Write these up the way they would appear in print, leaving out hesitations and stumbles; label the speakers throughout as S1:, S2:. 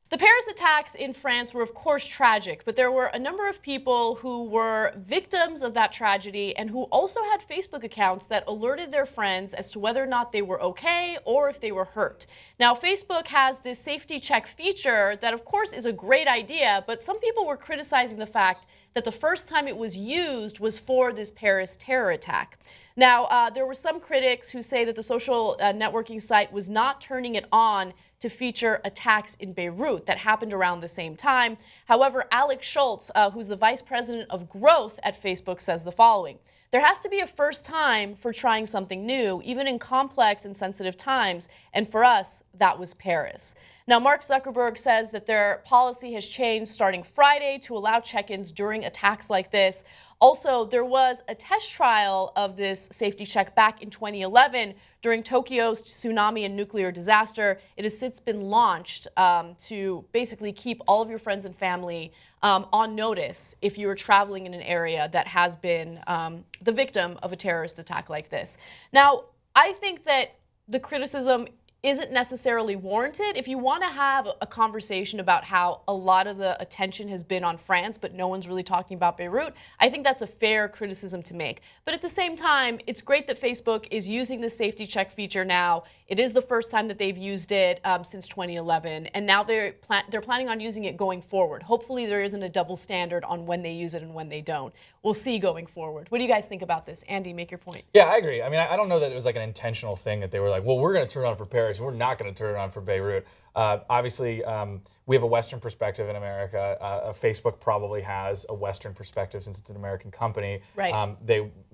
S1: The Paris attacks in France were, of course, tragic, but there were a number of people who were victims of that tragedy and who also had Facebook accounts that alerted their friends as to whether or not they were okay or if they were hurt. Now, Facebook has this safety check feature that, of course, is a great idea, but some people were criticizing the fact that the first time it was used was for this Paris terror attack. Now, there were some critics who say that the social networking site was not turning it on to feature attacks in Beirut that happened around the same time. However, Alex Schultz, who's the vice president of growth at Facebook, says the following: there has to be a first time for trying something new, even in complex and sensitive times, and for us, that was Paris. Now, Mark Zuckerberg says that their policy has changed starting Friday to allow check-ins during attacks like this. Also, there was a test trial of this safety check back in 2011 during Tokyo's tsunami and nuclear disaster. It has since been launched to basically keep all of your friends and family on notice if you are traveling in an area that has been the victim of a terrorist attack like this. Now, I think that the criticism isn't necessarily warranted. If you want to have a conversation about how a lot of the attention has been on France, but no one's really talking about Beirut, I think that's a fair criticism to make. But at the same time, it's great that Facebook is using the safety check feature now. It is the first time that they've used it since 2011, and now they're planning on using it going forward. Hopefully there isn't a double standard on when they use it and when they don't. We'll see going forward. What do you guys think about this? Andy, make your point.
S2: Yeah, I agree. I mean, I don't know that it was like an intentional thing that they were like, well, we're going to turn it on for Paris, and we're not going to turn it on for Beirut. Obviously, we have a Western perspective in America. Facebook probably has a Western perspective since it's an American company.
S1: Right.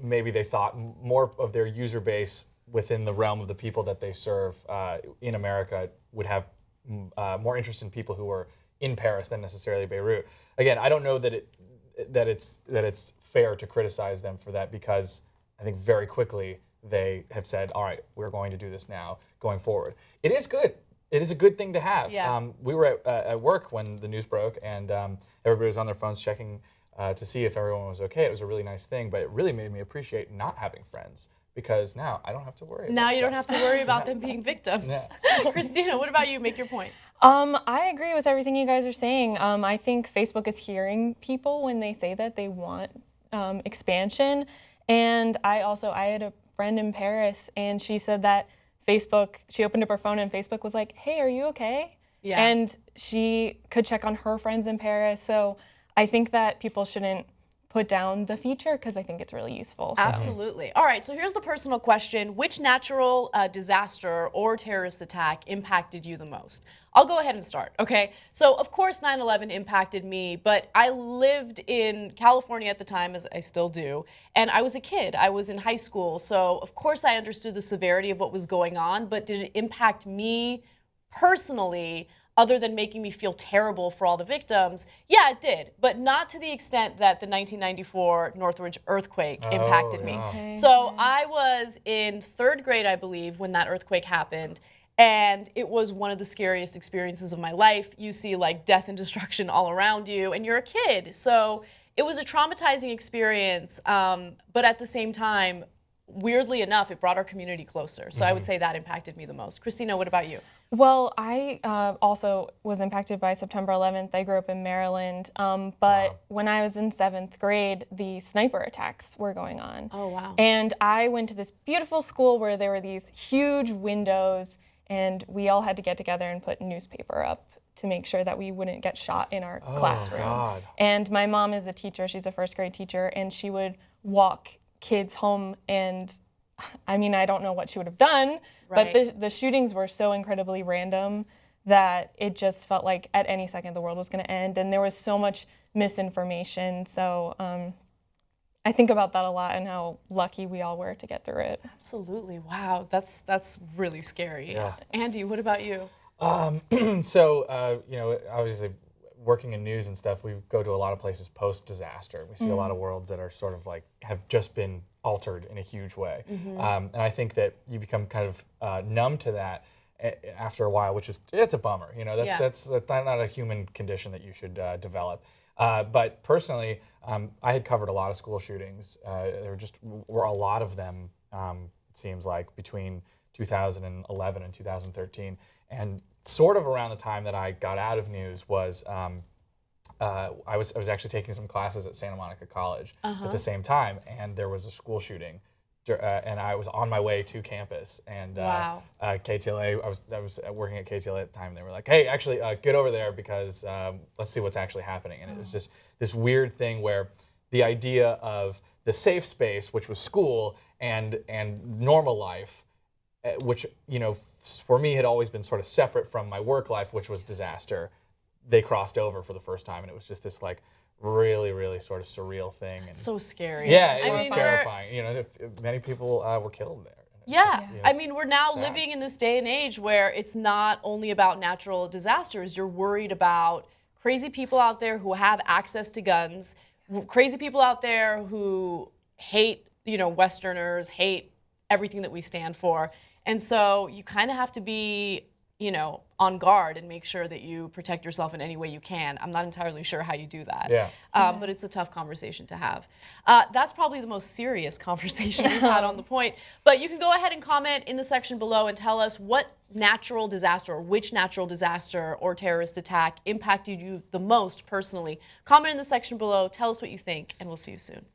S2: Maybe they thought more of their user base within the realm of the people that they serve in America would have more interest in people who were in Paris than necessarily Beirut. Again, I don't know that it's fair to criticize them for that, because I think very quickly they have said, all right, we're going to do this now going forward. It is good. It is a good thing to have.
S1: Yeah.
S2: We were at work when the news broke, and everybody was on their phones checking to see if everyone was okay. It was a really nice thing, but it really made me appreciate not having friends, because now I don't have to worry about
S1: Now you
S2: stuff.
S1: don't have to worry about them being victims.
S2: Yeah.
S1: Christina, what about you? Make your point.
S3: I agree with everything you guys are saying. I think Facebook is hearing people when they say that they want expansion. And I had a friend in Paris, and she said that she opened up her phone and Facebook was like, hey, are you okay?
S1: Yeah.
S3: And she could check on her friends in Paris. So I think that people shouldn't put down the feature, because I think it's really useful. So.
S1: Absolutely. All right, so here's the personal question. Which natural disaster or terrorist attack impacted you the most? I'll go ahead and start, okay? So, of course, 9/11 impacted me, but I lived in California at the time, as I still do, and I was a kid. I was in high school, so of course I understood the severity of what was going on, but did it impact me personally, other than making me feel terrible for all the victims? Yeah, it did, but not to the extent that the 1994 Northridge earthquake impacted me.
S3: Okay.
S1: So I was in 3rd grade, I believe, when that earthquake happened, and it was one of the scariest experiences of my life. You see like death and destruction all around you, and you're a kid. So it was a traumatizing experience, but at the same time, weirdly enough, it brought our community closer. So I would say that impacted me the most. Christina, what about you?
S3: Well, I also was impacted by September 11th. I grew up in Maryland, but when I was in 7th grade, the sniper attacks were going on.
S1: Oh, wow.
S3: And I went to this beautiful school where there were these huge windows, and we all had to get together and put newspaper up to make sure that we wouldn't get shot in our classroom.
S2: God.
S3: And my mom is a teacher. She's a 1st grade teacher, and she would walk kids home, and I mean, I don't know what she would have done,
S1: Right.
S3: but the shootings were so incredibly random that it just felt like at any second the world was going to end, and there was so much misinformation. So I think about that a lot and how lucky we all were to get through it.
S1: Absolutely. Wow, that's really scary.
S2: Yeah.
S1: Andy, what about you?
S2: So, obviously working in news and stuff, we go to a lot of places post-disaster. We see a lot of worlds that are sort of like have just been altered in a huge way. And I think that you become kind of numb to that after a while, which is, it's a bummer. You know, that's not a human condition that you should develop. But personally, I had covered a lot of school shootings. There were a lot of them, it seems like, between 2011 and 2013. And sort of around the time that I got out of news was I was actually taking some classes at Santa Monica College at the same time, and there was a school shooting, and I was on my way to campus. And
S1: Wow.
S2: KTLA, I was working at KTLA at the time. And they were like, "Hey, actually, get over there because let's see what's actually happening." And it was just this weird thing where the idea of the safe space, which was school, and normal life, which for me had always been sort of separate from my work life, which was disaster. They crossed over for the first time, and it was just this like really, really sort of surreal thing. And
S1: So scary.
S2: yeah, it
S1: I
S2: was
S1: mean,
S2: terrifying. Many people were killed there. And
S1: Yeah,
S2: it's just,
S1: I mean, we're now
S2: sad.
S1: living in this day and age where it's not only about natural disasters. You're worried about crazy people out there who have access to guns, crazy people out there who hate, Westerners, hate everything that we stand for. And so you kind of have to be, on guard and make sure that you protect yourself in any way you can. I'm not entirely sure how you do that.
S2: Yeah.
S1: But it's a tough conversation to have. That's probably the most serious conversation we've had on the point. But you can go ahead and comment in the section below and tell us what natural disaster or which natural disaster or terrorist attack impacted you the most personally. Comment in the section below, tell us what you think, and we'll see you soon.